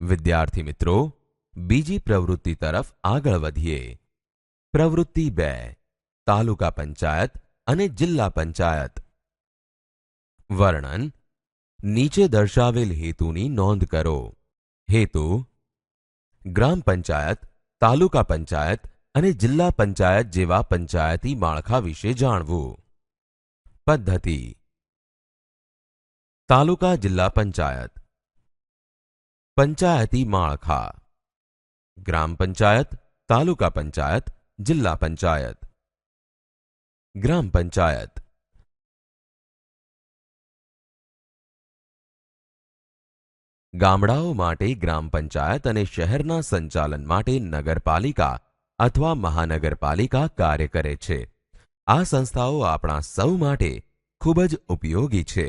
વિદ્યાર્થી મિત્રો, બીજી પ્રવૃત્તિ તરફ આગળ વધીએ. પ્રવૃત્તિ 2 તાલુકા પંચાયત અને જિલ્લા પંચાયત. વર્ણન. નીચે દર્શાવેલ હેતુની નોંધ કરો. હેતુ: ગ્રામ પંચાયત, તાલુકા પંચાયત અને જિલ્લા પંચાયત જેવા પંચાયતી માળખા વિશે જાણવું. પદ્ધતિ: તાલુકા જિલ્લા પંચાયત. પંચાયતી માળખા: ગ્રામ પંચાયત, તાલુકા પંચાયત, જિલ્લા પંચાયત. ગ્રામ પંચાયત. ગામડાઓ માટે ગ્રામ પંચાયત અને શહેરના સંચાલન માટે નગરપાલિકા અથવા મહાનગરપાલિકા કાર્ય કરે છે. આ સંસ્થાઓ આપણા સૌ માટે ખૂબ જ ઉપયોગી છે.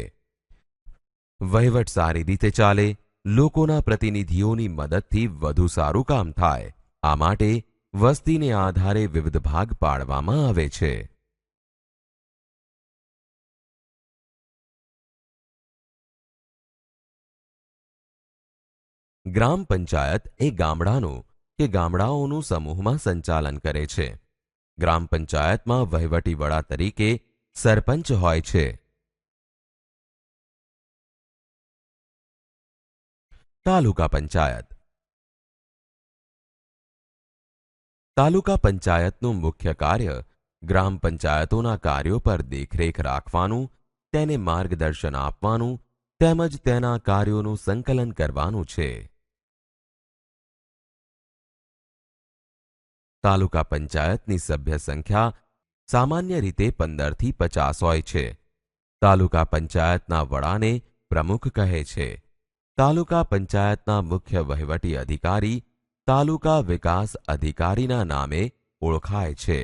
વહીવટ સારી રીતે ચાલે, લોકોના પ્રતિનિધિઓની મદદથી વધુ સારું કામ થાય, આ માટે વસ્તીને આધારે વિવિધ ભાગ પાડવામાં આવે છે. ગ્રામ પંચાયત એ ગામડાનું કે ગામડાઓનું સમૂહમાં સંચાલન કરે છે. ગ્રામ પંચાયતમાં વહીવટી વડા તરીકે સરપંચ હોય છે. તાલુકા પંચાયત. તાલુકા પંચાયતનું મુખ્ય કાર્ય ગ્રામ પંચાયતોના કાર્યો પર દેખરેખ રાખવાનું, તેને માર્ગદર્શન આપવાનું તેમજ તેના કાર્યોનું સંકલન કરવાનું છે. તાલુકા પંચાયતની સભ્ય સંખ્યા સામાન્ય રીતે 15 થી 50 હોય છે. તાલુકા પંચાયતના વડાને પ્રમુખ કહે છે. તાલુકા પંચાયતના મુખ્ય વહીવટી અધિકારી તાલુકા વિકાસ અધિકારીના નામે ઓળખાય છે.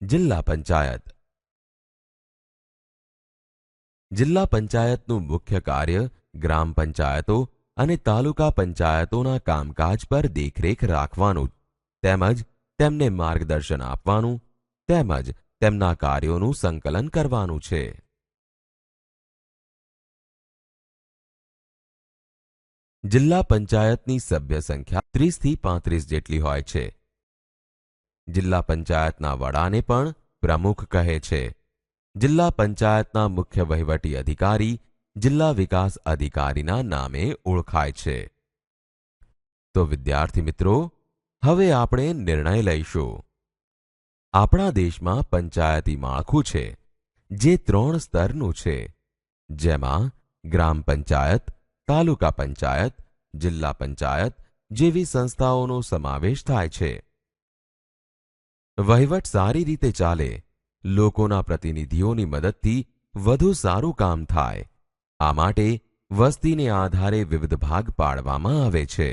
જિલ્લા પંચાયત. જિલ્લા પંચાયતનું મુખ્ય કાર્ય ગ્રામ પંચાયતો અને તાલુકા પંચાયતોના કામકાજ પર દેખરેખ રાખવાનું તેમજ તેમને માર્ગદર્શન આપવાનું તેમજ તેમના કાર્યોનું સંકલન કરવાનું છે. જિલ્લા પંચાયતની સભ્ય સંખ્યા 30 થી 35 જેટલી હોય છે. જિલ્લા પંચાયતના વડાને પણ પ્રમુખ કહે છે. જિલ્લા પંચાયતના મુખ્ય વહીવટી અધિકારી જિલ્લા વિકાસ અધિકારીના નામે ઓળખાય છે. તો વિદ્યાર્થી મિત્રો, હવે આપણે નિર્ણય લઈશું. આપણા દેશમાં પંચાયતી માળખું છે જે 3 સ્તરનું છે, જેમાં ગ્રામ પંચાયત, તાલુકા પંચાયત, જિલ્લા પંચાયત જેવી સંસ્થાઓનો સમાવેશ થાય છે. વહીવટ સારી રીતે ચાલે, લોકોના પ્રતિનિધિઓની મદદથી વધુ સારું કામ થાય, આ માટે વસ્તીને આધારે વિવિધ ભાગ પાડવામાં આવે છે.